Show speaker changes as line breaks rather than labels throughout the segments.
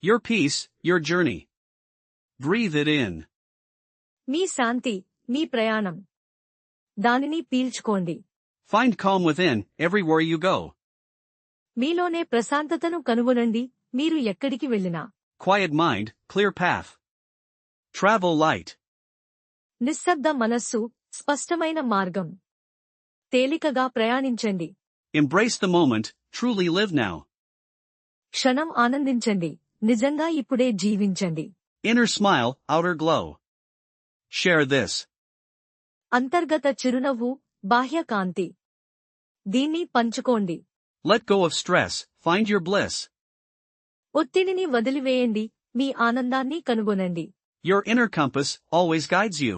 Your peace, your journey. Breathe it in.
మీ శాంతి, మీ ప్రయాణం. దానిని పీల్చుకోండి.
Find calm within, everywhere you go.
మీలోనే ప్రశాంతతను కనుగొనండి, మీరు ఎక్కడికి వెళ్ళినా.
Quiet mind, clear path. Travel light.
నిశ్శబ్ద మనస్సు, స్పష్టమైన మార్గం. తేలికగా ప్రయాణించండి.
Embrace the moment, truly live now.
క్షణం ఆనందించండి, నిజంగా ఇప్పుడే జీవించండి.
Inner smile, outer glow. Share this.
అంతర్గత చిరునవ్వు, బాహ్య కాంతి. దీన్ని పంచుకోండి.
Let go of stress, find your bliss.
ఒత్తిడిని వదిలివేయండి, మీ ఆనందాన్ని కనుగొనండి.
Your inner compass always guides you.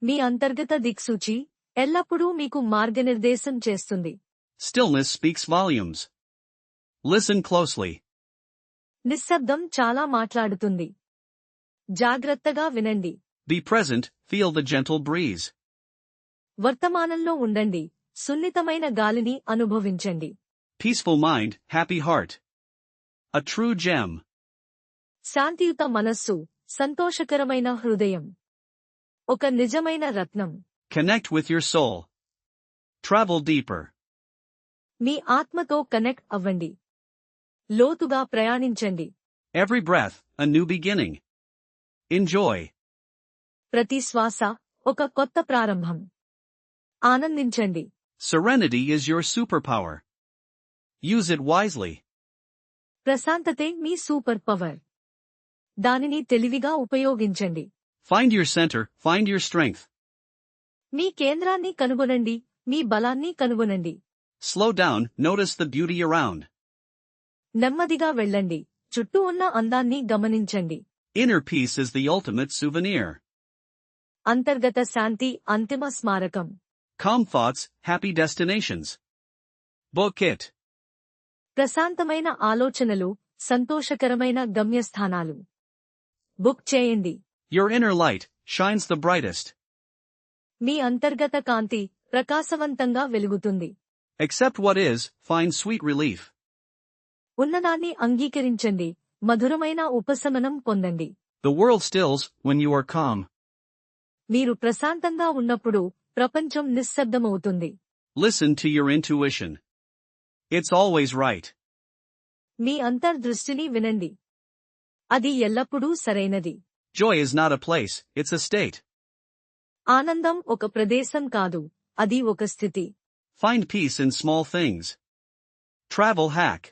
మీ అంతర్గత దిక్సూచి ఎల్లప్పుడూ మీకు మార్గనిర్దేశం చేస్తుంది.
Stillness speaks volumes. Listen closely.
నిశ్శబ్దం చాలా మాట్లాడుతుంది. జాగ్రత్తగా వినండి.
Be present, feel the gentle breeze.
వర్తమానంలో ఉండండి, సున్నితమైన గాలిని అనుభవించండి.
Peaceful mind, happy heart. A true gem.
శాంతియుత మనస్సు, సంతోషకరమైన హృదయం. ఒక నిజమైన రత్నం.
Connect with your soul. Travel deeper.
మీ ఆత్మతో కనెక్ట్ అవ్వండి. లోతుగా ప్రయాణించండి.
Every breath, a new beginning. Enjoy.
ప్రతి శ్వాస ఒక కొత్త ప్రారంభం. ఆనందించండి.
Serenity is your superpower. Use it wisely.
ప్రశాంతతే మీ సూపర్ పవర్. దానిని తెలివిగా ఉపయోగించండి.
Find your center, find your strength.
మీ కేంద్రాన్ని కనుగొనండి, మీ బలాన్ని కనుగొనండి.
Slow down, notice the beauty around.
నెమ్మదిగా వెళ్ళండి, చుట్టూ ఉన్న అందాన్ని గమనించండి.
Inner peace is the ultimate souvenir.
అంతర్గత శాంతి అంతిమ స్మారకం.
Calm thoughts, happy destinations. Book it.
ప్రశాంతమైన ఆలోచనలు, సంతోషకరమైన గమ్యస్థానాలు. బుక్ చేయండి.
Your inner light shines the brightest.
మీ అంతర్గత కాంతి ప్రకాశవంతంగా వెలుగుతుంది.
Accept what is, find sweet relief.
ఉన్నదాన్ని అంగీకరించండి, మధురమైన ఉపశమనం పొందండి.
The world stills when you are calm.
మీరు ప్రశాంతంగా ఉన్నప్పుడు ప్రపంచం నిశ్శబ్దమవుతుంది.
Listen to your intuition. It's always right.
మీ అంతర్దృష్టిని వినండి. అది ఎల్లప్పుడూ సరైనది.
Joy is not a place, it's a state.
ఆనందం ఒక ప్రదేశం కాదు, అది ఒక స్థితి.
Find peace in small things. Travel hack.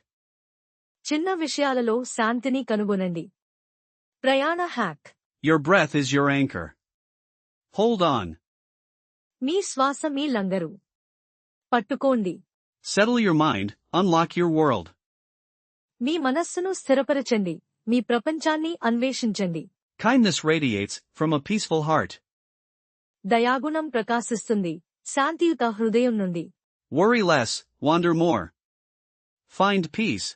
చిన్న విషయాలలో శాంతిని కనుగొనండి. ప్రయాణ hack.
Your breath is your anchor. Hold on.
మీ శ్వాస మీ లంగరు. పట్టుకోండి.
Settle your mind, unlock your world.
మీ మనస్సును స్థిరపరచండి, మీ ప్రపంచాన్ని అన్వేషించండి.
Kindness radiates from a peaceful heart.
దయాగుణం ప్రకాశిస్తుంది, శాంతియుత హృదయం నుండి.
Worry less, wander more. Find peace.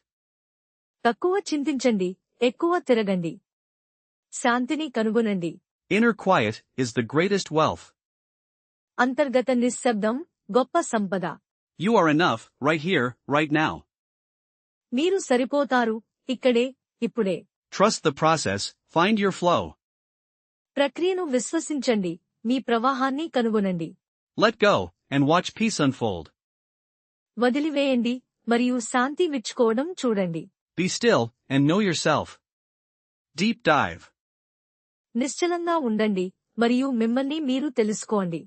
తక్కువ చింతించండి, ఎక్కువ తిరగండి. శాంతిని కనుగొనండి.
Inner quiet is the greatest wealth.
అంతర్గత నిశ్శబ్దం గొప్ప సంపద.
You are enough, right here, right now.
మీరు సరిపోతారు, ఇక్కడే, ఇప్పుడే.
Trust the process, find your flow.
ప్రక్రియను విశ్వసించండి, మీ ప్రవాహాన్ని కనుగొనండి.
Let go, and watch peace unfold.
వదిలివేయండి, మరియు శాంతి విచ్చుకోవడం చూడండి.
Be still, and know yourself. Deep dive.
నిశ్చలంగా ఉండండి, మరియు మిమ్మల్ని మీరు తెలుసుకోండి.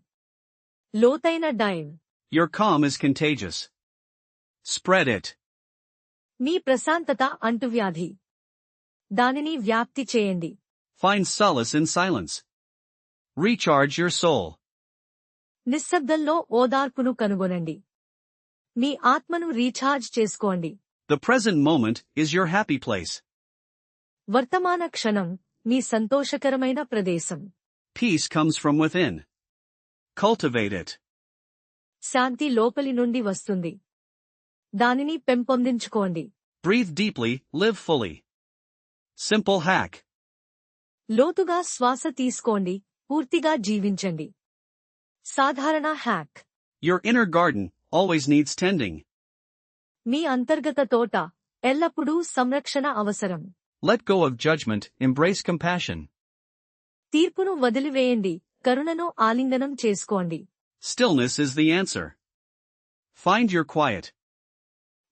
లోతైన dive.
Your calm is contagious. Spread it.
మీ ప్రశాంతత అంటువ్యాధి. దానిని వ్యాప్తి చేయండి.
Find solace in silence. Recharge your soul.
నిశ్శబ్దంలో ఓదార్పును కనుగొనండి. మీ ఆత్మను రీఛార్జ్ చేసుకోండి.
The present moment is your happy place.
వర్తమాన క్షణం మీ సంతోషకరమైన ప్రదేశం.
Peace comes from within. Cultivate it.
శాంతి లోపలి నుండి వస్తుంది. దానిని పెంపొందించుకోండి.
Breathe deeply, live fully. Simple hack.
లోతుగా శ్వాస తీసుకోండి, పూర్తిగా జీవించండి. సాధారణ hack.
Your inner garden always needs tending.
మీ అంతర్గత తోట ఎల్లప్పుడూ సంరక్షణ అవసరం.
Let go of judgment, embrace compassion.
తీర్పును వదిలివేయండి, కరుణను ఆలింగనం చేసుకోండి.
Stillness is the answer. Find your quiet.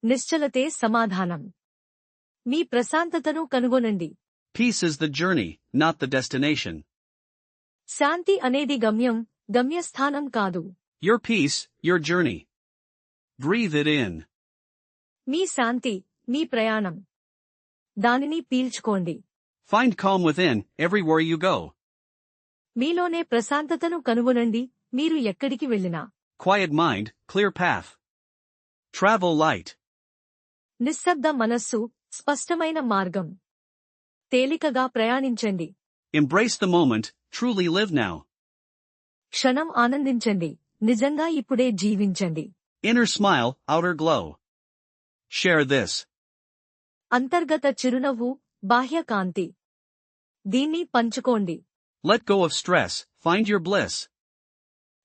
నిశ్చలతే సమాధానం. మీ ప్రశాంతతను కనుగొనండి.
Peace is the journey, not the destination.
శాంతి అనేది గమ్యం, గమ్యస్థానం కాదు.
Your peace, your journey. Breathe it in.
మీ శాంతి, మీ ప్రయాణం. దానిని పీల్చుకోండి.
Find calm within, everywhere you go.
మీలోనే ప్రశాంతతను కనుగొనండి, మీరు ఎక్కడికి వెళ్ళినా.
Quiet mind, clear path. Travel light.
నిశ్శబ్ద మనస్సు, స్పష్టమైన మార్గం. తేలికగా ప్రయాణించండి.
Embrace the moment, truly live now.
క్షణం ఆనందించండి, నిజంగా ఇప్పుడే జీవించండి.
Inner smile, outer glow. Share this.
అంతర్గత చిరునవ్వు, బాహ్య కాంతి. దీన్ని పంచుకోండి.
Let go of stress, find your bliss.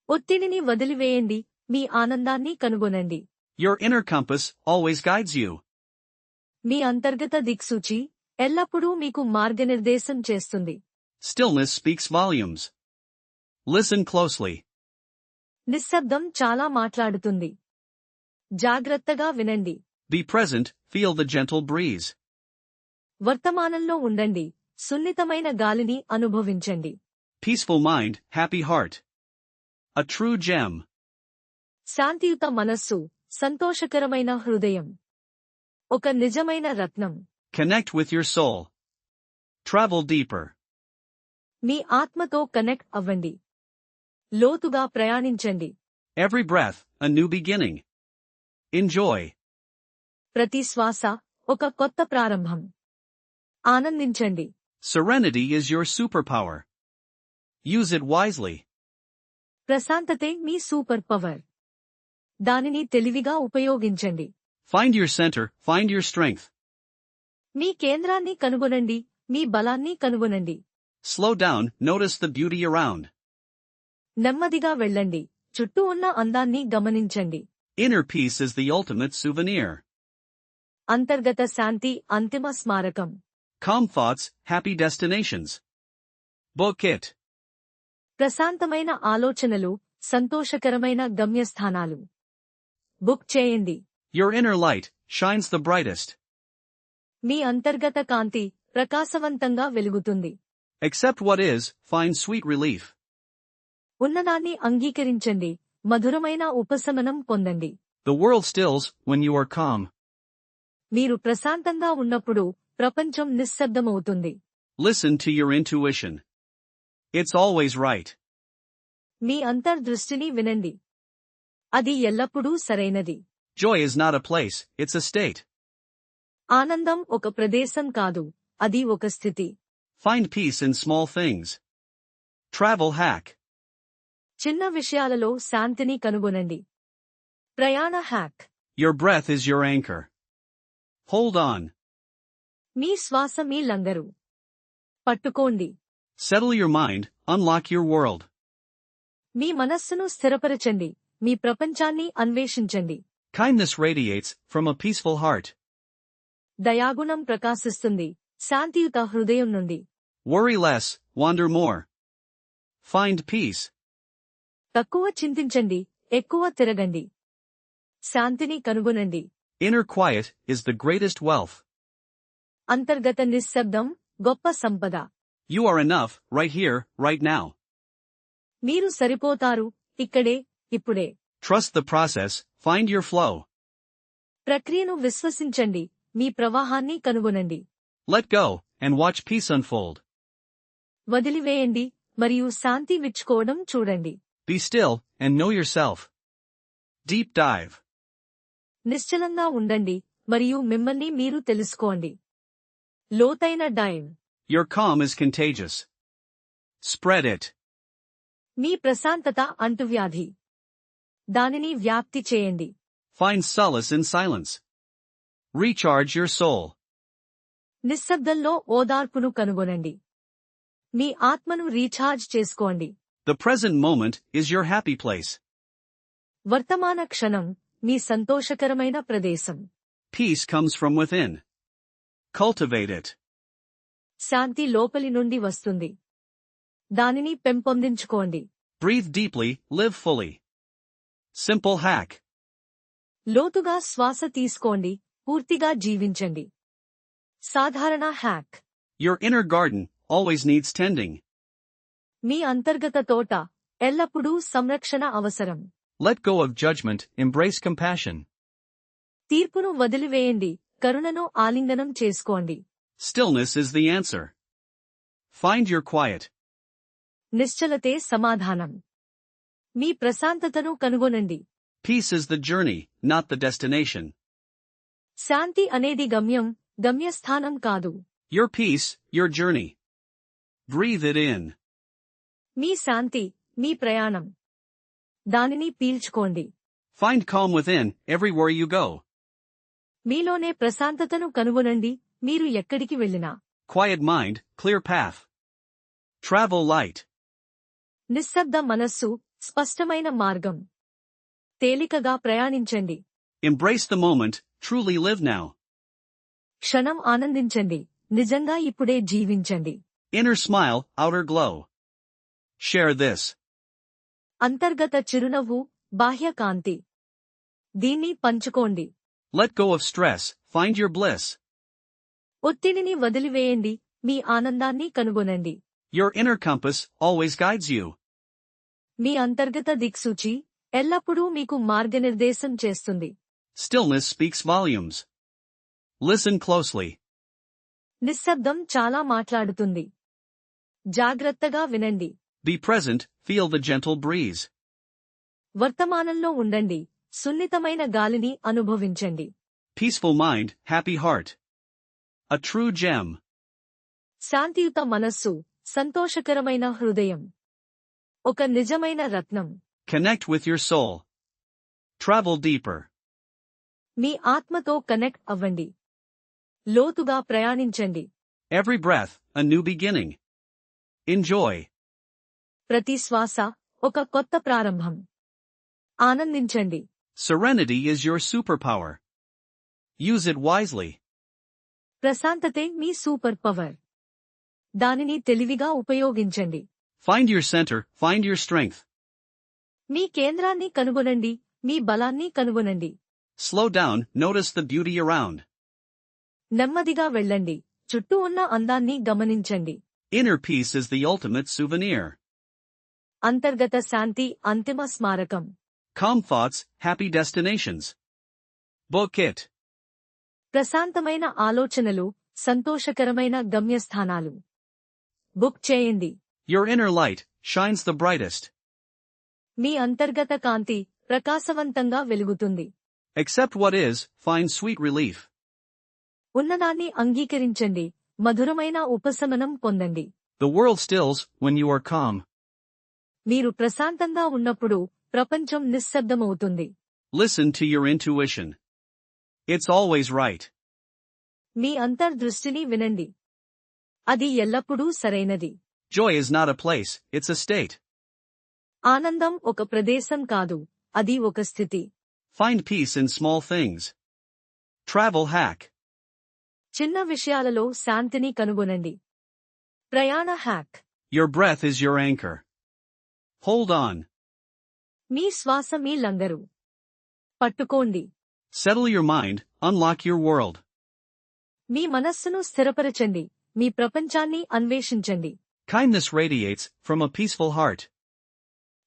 ఒత్తిడిని వదిలివేయండి, మీ ఆనందాన్ని కనుగొనండి.
Your inner compass always guides you.
మీ అంతర్గత దిక్సూచి ఎల్లప్పుడూ మీకు మార్గనిర్దేశం చేస్తుంది.
Stillness speaks volumes. Listen closely.
నిశ్శబ్దం చాలా మాట్లాడుతుంది. జాగ్రత్తగా వినండి.
Be present, feel the gentle breeze.
వర్తమానంలో ఉండండి, సున్నితమైన గాలిని అనుభవించండి.
Peaceful mind, happy heart. A true gem.
శాంతియుత మనస్సు, సంతోషకరమైన హృదయం. ఒక నిజమైన రత్నం.
Connect with your soul. Travel deeper.
మీ ఆత్మతో కనెక్ట్ అవ్వండి. లోతుగా ప్రయాణించండి.
Every breath, a new beginning. Enjoy.
ప్రతి శ్వాస ఒక కొత్త ప్రారంభం. ఆనందించండి.
Serenity is your superpower. Use it wisely.
ప్రశాంతతే మీ సూపర్ పవర్. దానిని తెలివిగా ఉపయోగించండి.
Find your center, find your strength.
మీ కేంద్రాన్ని కనుగొనండి, మీ బలాన్ని కనుగొనండి.
Slow down, notice the beauty around.
నెమ్మదిగా వెళ్ళండి, చుట్టూ ఉన్న అందాన్ని గమనించండి.
Inner peace is the ultimate souvenir.
అంతర్గత శాంతి అంతిమ స్మారకం.
Calm thoughts, happy destinations. Book it.
ప్రశాంతమైన ఆలోచనలు, సంతోషకరమైన గమ్యస్థానాలు. బుక్ చేయండి.
Your inner light shines the brightest.
మీ అంతర్గత కాంతి ప్రకాశవంతంగా వెలుగుతుంది.
Accept what is, find sweet relief.
ఉన్నదాన్ని అంగీకరించండి, మధురమైన ఉపశమనం పొందండి.
The world stills when you are calm.
మీరు ప్రశాంతంగా ఉన్నప్పుడు ప్రపంచం నిశ్శబ్దమవుతుంది.
Listen to your intuition. It's always right.
మీ అంతర్దృష్టిని వినండి. అది ఎల్లప్పుడూ సరైనది.
Joy is not a place, it's a state.
ఆనందం ఒక ప్రదేశం కాదు, అది ఒక స్థితి.
Find peace in small things. Travel hack.
చిన్న విషయాలలో శాంతిని కనుగొనండి. ప్రయాణ hack.
Your breath is your anchor. Hold on.
మీ శ్వాస మీ లంగరు. పట్టుకోండి.
Settle your mind, unlock your world.
మీ మనస్సును స్థిరపరచండి, మీ ప్రపంచాన్ని అన్వేషించండి.
Kindness radiates from a peaceful heart.
దయాగుణం ప్రకాశిస్తుంది, శాంతియుత హృదయం నుండి.
Worry less, wander more. Find peace.
తక్కువ చింతించండి, ఎక్కువ తిరగండి. శాంతిని కనుగొనండి.
Inner quiet is the greatest wealth.
అంతర్గత నిశ్శబ్దం గొప్ప సంపద.
You are enough, right here, right now.
మీరు సరిపోతారు, ఇక్కడే, ఇప్పుడే.
Trust the process, find your flow.
ప్రక్రియను విశ్వసించండి, మీ ప్రవాహాన్ని కనుగొనండి.
Let go, and watch peace unfold.
వదిలివేయండి, మరియు శాంతి విచ్చుకోవడం చూడండి.
Be still, and know yourself. Deep dive.
నిశ్చలంగా ఉండండి, మరియు మిమ్మల్ని మీరు తెలుసుకోండి. లోతైన dive.
Your calm is contagious. Spread it.
మీ ప్రశాంతత అంటువ్యాధి. దానిని వ్యాప్తి చేయండి.
Find solace in silence. Recharge your soul.
నిశ్శబ్దంలో ఓదార్పును కనుగొనండి. మీ ఆత్మను రీఛార్జ్ చేసుకోండి.
The present moment is your happy place.
వర్తమాన క్షణం మీ సంతోషకరమైన ప్రదేశం.
Peace comes from within. Cultivate it.
శాంతి లోపలి నుండి వస్తుంది. దానిని పెంపొందించుకోండి.
Breathe deeply, live fully. Simple hack.
లోతుగా శ్వాస తీసుకోండి, పూర్తిగా జీవించండి. సాధారణ hack.
Your inner garden always needs tending.
మీ అంతర్గత తోట ఎల్లప్పుడూ సంరక్షణ అవసరం.
Let go of judgment, embrace compassion.
తీర్పును వదిలివేయండి, కరుణను ఆలింగనం చేసుకోండి.
Stillness is the answer. Find your quiet.
నిశ్చలతే సమాధానం. మీ ప్రశాంతతను కనుగొనండి.
Peace is the journey, not the destination.
శాంతి అనేది గమ్యస్థానం కాదు.
Your peace, your journey. Breathe it in.
మీ శాంతి, మీ ప్రయాణం. దానిని పీల్చుకోండి.
Find calm within, everywhere you go.
మీలోనే ప్రశాంతతను కనుగొనండి, మీరు ఎక్కడికి వెళ్ళినా.
Quiet mind, clear path. Travel light.
నిశ్శబ్ద మనస్సు, స్పష్టమైన మార్గం. తేలికగా ప్రయాణించండి.
Embrace the moment, truly live now.
క్షణం ఆనందించండి, నిజంగా ఇప్పుడే జీవించండి.
Inner smile, outer glow. Share this.
అంతర్గత చిరునవ్వు, బాహ్య కాంతి. దీన్ని పంచుకోండి.
Let go of stress, find your bliss.
ఒత్తిడిని వదిలివేయండి, మీ ఆనందాన్ని కనుగొనండి.
Your inner compass always guides you.
మీ అంతర్గత దిక్సూచి ఎల్లప్పుడూ మీకు మార్గనిర్దేశం చేస్తుంది.
Stillness speaks volumes. Listen closely.
నిశ్శబ్దం చాలా మాట్లాడుతుంది. జాగ్రత్తగా వినండి.
Be present, feel the gentle breeze.
వర్తమానంలో ఉండండి, సున్నితమైన గాలిని అనుభవించండి.
Peaceful mind, happy heart. A true gem.
శాంతియుత మనస్సు, సంతోషకరమైన హృదయం. ఒక నిజమైన రత్నం.
Connect with your soul. Travel deeper.
మీ ఆత్మతో కనెక్ట్ అవ్వండి. లోతుగా ప్రయాణించండి.
Every breath, a new beginning. Enjoy.
ప్రతి శ్వాస ఒక కొత్త ప్రారంభం. ఆనందించండి.
Serenity is your superpower. Use it wisely.
ప్రశాంతతే మీ సూపర్ పవర్. దానిని తెలివిగా ఉపయోగించండి.
Find your center, find your strength.
మీ కేంద్రాన్ని కనుగొనండి, మీ బలాన్ని కనుగొనండి.
Slow down, notice the beauty around.
నెమ్మదిగా వెళ్ళండి, చుట్టూ ఉన్న అందాన్ని గమనించండి.
Inner peace is the ultimate souvenir.
అంతర్గత శాంతి అంతిమ స్మారకం.
Calm thoughts, happy destinations. Book it.
ప్రశాంతమైన ఆలోచనలు, సంతోషకరమైన గమ్యస్థానాలు. బుక్ చేయండి.
Your inner light shines the brightest.
మీ అంతర్గత కాంతి ప్రకాశవంతంగా వెలుగుతుంది.
Accept what is, find sweet relief.
ఉన్నదాన్ని అంగీకరించండి, మధురమైన ఉపశమనం పొందండి.
The world stills when you are calm.
మీరు ప్రశాంతంగా ఉన్నప్పుడు ప్రపంచం నిశ్శబ్దమవుతుంది.
Listen to your intuition. It's always right.
మీ అంతర్దృష్టిని వినండి. అది ఎల్లప్పుడూ సరైనది.
Joy is not a place, it's a state.
ఆనందం ఒక ప్రదేశం కాదు, అది ఒక స్థితి.
Find peace in small things. Travel hack.
చిన్న విషయాలలో శాంతిని కనుగొనండి. ప్రయాణ hack.
Your breath is your anchor. Hold on.
మీ శ్వాస మీ లంగరు. పట్టుకోండి.
Settle your mind, unlock your world.
మీ మనస్సును స్థిరపరచండి, మీ ప్రపంచాన్ని అన్వేషించండి.
Kindness radiates from a peaceful heart.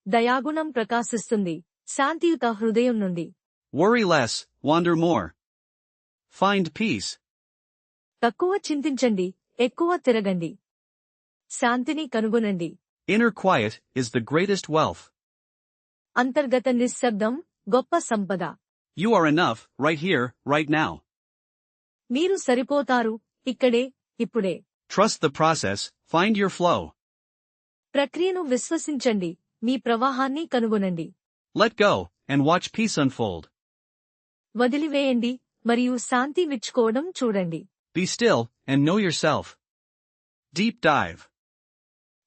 దయాగుణం ప్రకాశిస్తుంది, శాంతియుత హృదయం నుండి.
Worry less, wander more. Find peace.
తక్కువ చింతించండి, ఎక్కువ తిరగండి. శాంతిని కనుగొనండి.
Inner quiet is the greatest wealth.
అంతర్గత నిశ్శబ్దం గొప్ప సంపద.
You are enough, right here, right now.
మీరు సరిపోతారు, ఇక్కడే, ఇప్పుడే.
Trust the process, find your flow.
ప్రక్రియను విశ్వసించండి, మీ ప్రవాహాన్ని కనుగొనండి.
Let go, and watch peace unfold.
వదిలివేయండి, మరియు శాంతి విచ్చుకోవడం చూడండి.
Be still, and know yourself. Deep dive.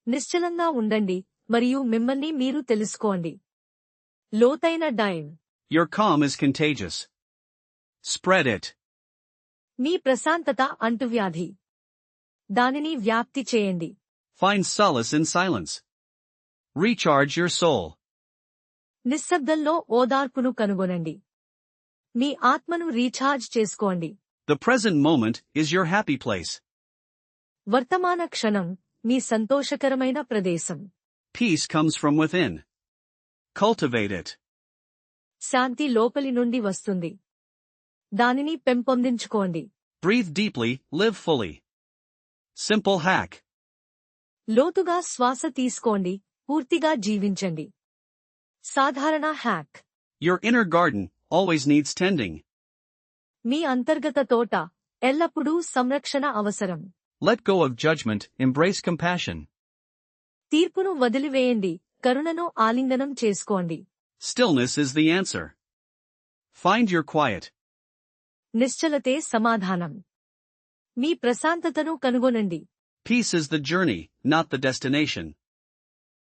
నిశ్చలంగా ఉండండి, మరియు మిమ్మల్ని మీరు తెలుసుకోండి. లోతైన dive.
Your calm is contagious. Spread it.
మీ ప్రశాంతత అంటువ్యాధి. దానిని వ్యాప్తి చేయండి.
Find solace in silence. Recharge your soul.
నిశ్శబ్దంలో ఓదార్పును కనుగొనండి. మీ ఆత్మను రీఛార్జ్ చేసుకోండి.
The present moment is your happy place.
వర్తమాన క్షణం మీ సంతోషకరమైన ప్రదేశం.
Peace comes from within. Cultivate it.
శాంతి లోపలి నుండి వస్తుంది. దానిని పెంపొందించుకోండి.
Breathe deeply, live fully. Simple hack.
లోతుగా శ్వాస తీసుకోండి, పూర్తిగా జీవించండి. సాధారణ hack.
Your inner garden always needs tending.
మీ అంతర్గత తోట ఎల్లప్పుడూ సంరక్షణ అవసరం.
Let go of judgment, embrace compassion.
తీర్పును వదిలివేయండి, కరుణను ఆలింగనం చేసుకోండి.
Stillness is the answer. Find your quiet.
నిశ్చలతే సమాధానం. మీ ప్రశాంతతను కనుగొనండి.
Peace is the journey, not the destination.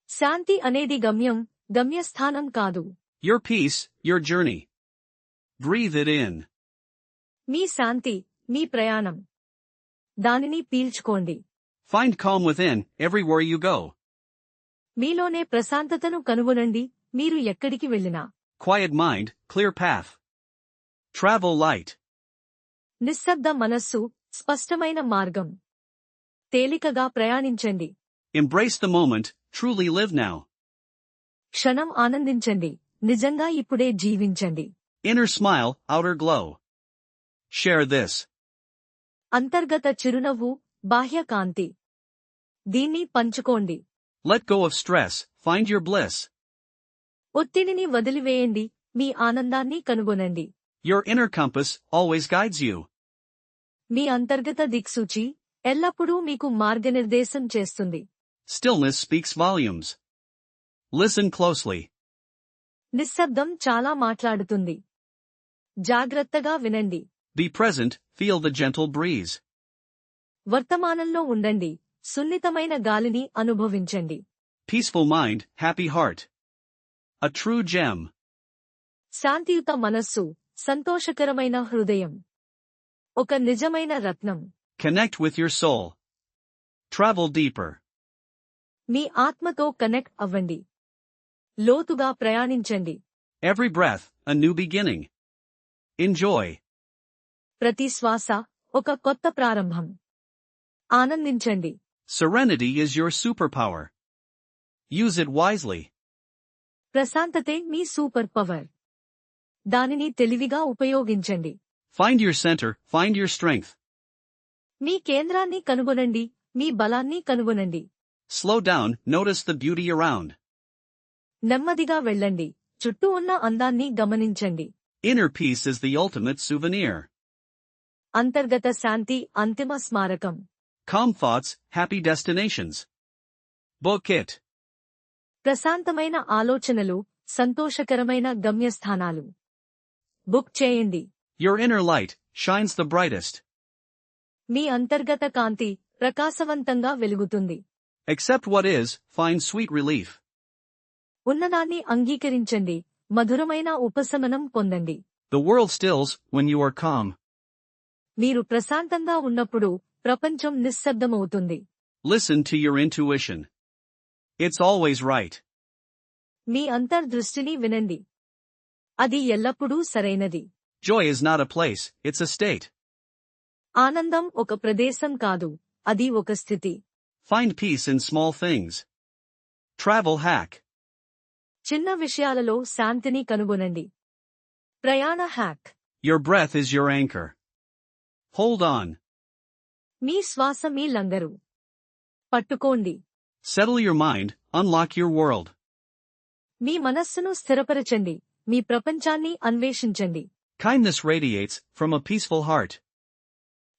శాంతి అనేది గమ్యం, గమ్యస్థానం కాదు.
Your peace, your journey. Breathe it in.
మీ శాంతి, మీ ప్రయాణం. దానిని పీల్చుకోండి.
Find calm within, everywhere you go.
మీలోనే ప్రశాంతతను కనుగొనండి, మీరు ఎక్కడికి వెళ్ళినా.
Quiet mind, clear path. Travel light.
నిశ్శబ్ద మనస్సు, స్పష్టమైన మార్గం. తేలికగా ప్రయాణించండి.
Embrace the moment, truly live now.
క్షణం ఆనందించండి, నిజంగా ఇప్పుడే జీవించండి.
Inner smile, outer glow. Share this.
అంతర్గత చిరునవ్వు, బాహ్య కాంతి. దీన్ని పంచుకోండి.
Let go of stress, find your bliss.
ఒత్తిడిని వదిలివేయండి, మీ ఆనందాన్ని కనుగొనండి.
Your inner compass always guides you.
మీ అంతర్గత దిక్సూచి ఎల్లప్పుడూ మీకు మార్గనిర్దేశం చేస్తుంది.
Stillness speaks volumes. Listen closely.
నిశ్శబ్దం చాలా మాట్లాడుతుంది. జాగ్రత్తగా వినండి.
Be present, feel the gentle breeze.
వర్తమానంలో ఉండండి, సున్నితమైన గాలిని అనుభవించండి.
Peaceful mind, happy heart. A true gem.
శాంతియుత మనస్సు, సంతోషకరమైన హృదయం. ఒక నిజమైన రత్నం.
Connect with your soul. Travel deeper.
మీ ఆత్మతో కనెక్ట్ అవ్వండి. లోతుగా ప్రయాణించండి.
Every breath, a new beginning. Enjoy.
ప్రతి శ్వాస ఒక కొత్త ప్రారంభం. ఆనందించండి.
Serenity is your superpower. Use it wisely.
ప్రశాంతతే మీ సూపర్ పవర్. దానిని తెలివిగా ఉపయోగించండి.
Find your center, find your strength.
మీ కేంద్రాన్ని కనుగొనండి, మీ బలాన్ని కనుగొనండి.
Slow down, notice the beauty around.
నెమ్మదిగా వెళ్ళండి, చుట్టూ ఉన్న అందాన్ని గమనించండి.
Inner peace is the ultimate souvenir.
అంతర్గత శాంతి అంతిమ స్మారకం.
Calm thoughts, happy destinations. Book it.
ప్రశాంతమైన ఆలోచనలు, సంతోషకరమైన గమ్యస్థానాలు. బుక్ చేయండి.
Your inner light shines the brightest.
మీ అంతర్గత కాంతి ప్రకాశవంతంగా వెలుగుతుంది.
Accept what is, find sweet relief.
ఉన్నదాన్ని అంగీకరించండి, మధురమైన ఉపశమనం పొందండి.
The world stills when you are calm.
మీరు ప్రశాంతంగా ఉన్నప్పుడు ప్రపంచం నిశ్శబ్దమవుతుంది.
Listen to your intuition. It's always right.
మీ అంతర్దృష్టిని వినండి. అది ఎల్లప్పుడూ సరైనది.
Joy is not a place, it's a state.
ఆనందం ఒక ప్రదేశం కాదు, అది ఒక స్థితి.
Find peace in small things. Travel hack.
చిన్న విషయాలలో శాంతిని కనుగొనండి. ప్రయాణ hack.
Your breath is your anchor. Hold on.
మీ శ్వాస మీ లంగరు. పట్టుకోండి.
Settle your mind, unlock your world.
మీ మనస్సును స్థిరపరచండి, మీ ప్రపంచాన్ని అన్వేషించండి.
Kindness radiates from a peaceful heart.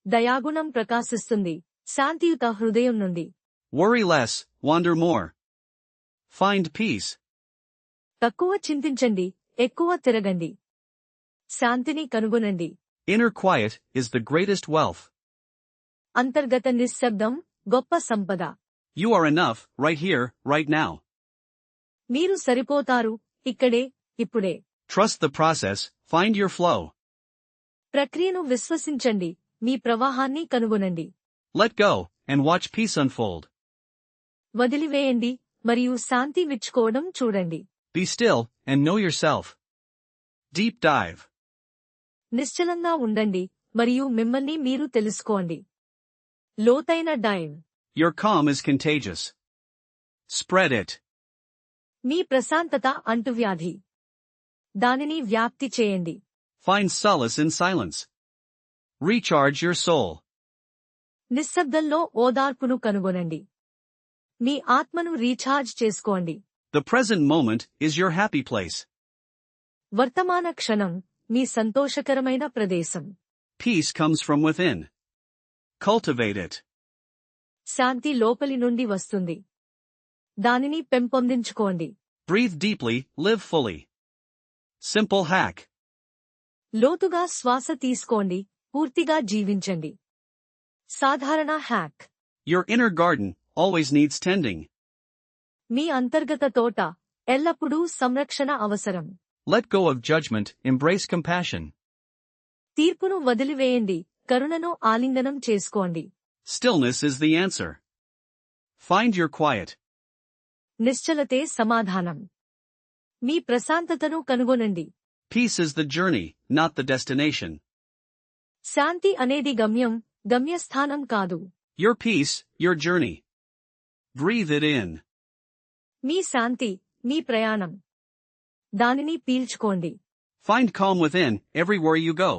దయాగుణం ప్రకాశిస్తుంది, శాంతియుత హృదయం నుండి.
Worry less, wander more. Find peace.
తక్కువ చింతించండి, ఎక్కువ తిరగండి. శాంతిని కనుగొనండి.
Inner quiet is the greatest wealth.
అంతర్గత నిశ్శబ్దం గొప్ప సంపద.
You are enough, right here, right now.
మీరు సరిపోతారు, ఇక్కడే, ఇప్పుడే.
Trust the process, find your flow.
ప్రక్రియను విశ్వసించండి, మీ ప్రవాహాన్ని కనుగొనండి.
Let go, and watch peace unfold.
వదిలివేయండి మరియు శాంతి విచ్చుకోవడం చూడండి.
Be still and know yourself. Deep dive.
నిశ్చలంగా ఉండండి మరియు మిమ్మల్ని మీరు తెలుసుకోండి. లోతైన dive.
Your calm is contagious. Spread it.
మీ ప్రశాంతత అంటువ్యాధి. దానిని వ్యాప్తి చేయండి.
Find solace in silence. Recharge your soul.
నిశ్శబ్దంలో ఓదార్పును కనుగొనండి. మీ ఆత్మను రీఛార్జ్ చేసుకోండి.
The present moment is your happy place.
వర్తమాన క్షణం మీ సంతోషకరమైన ప్రదేశం.
Peace comes from within. Cultivate it.
శాంతి లోపలి నుండి వస్తుంది. దానిని పెంపొందించుకోండి.
Breathe deeply, live fully. Simple hack.
లోతుగా శ్వాస తీసుకోండి, పూర్తిగా జీవించండి. సాధారణ hack.
Your inner garden always needs tending.
మీ అంతర్గత తోట ఎల్లప్పుడూ సంరక్షణ అవసరం.
Let go of judgment, embrace compassion.
తీర్పును వదిలివేయండి, కరుణను ఆలింగనం చేసుకోండి.
Stillness is the answer. Find your quiet.
నిశ్చలతే సమాధానం. మీ ప్రశాంతతను కనుగొనండి.
Peace is the journey, not the destination.
శాంతి అనేది గమ్యం, గమ్యస్థానం కాదు.
Your peace, your journey. Breathe it in.
మీ శాంతి, మీ ప్రయాణం. దానిని పీల్చుకోండి.
Find calm within, everywhere you go.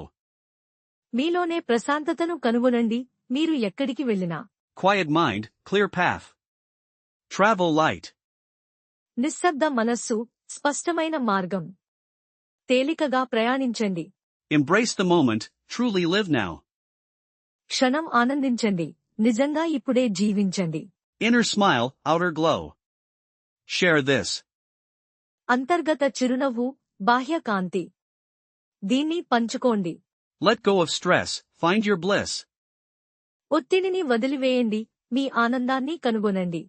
మీలోనే ప్రశాంతతను కనుగొనండి, మీరు ఎక్కడికి వెళ్ళినా.
Quiet mind, clear path. Travel light.
నిశ్శబ్ద మనస్సు, స్పష్టమైన మార్గం. తేలికగా ప్రయాణించండి.
Embrace the moment, truly live now.
క్షణం ఆనందించండి, నిజంగా ఇప్పుడే జీవించండి.
Inner smile, outer glow. Share this.
అంతర్గత చిరునవ్వు, బాహ్య కాంతి. దీన్ని పంచుకోండి.
Let go of stress, find your bliss.
ఒత్తిడిని వదిలివేయండి, మీ ఆనందాన్ని కనుగొనండి.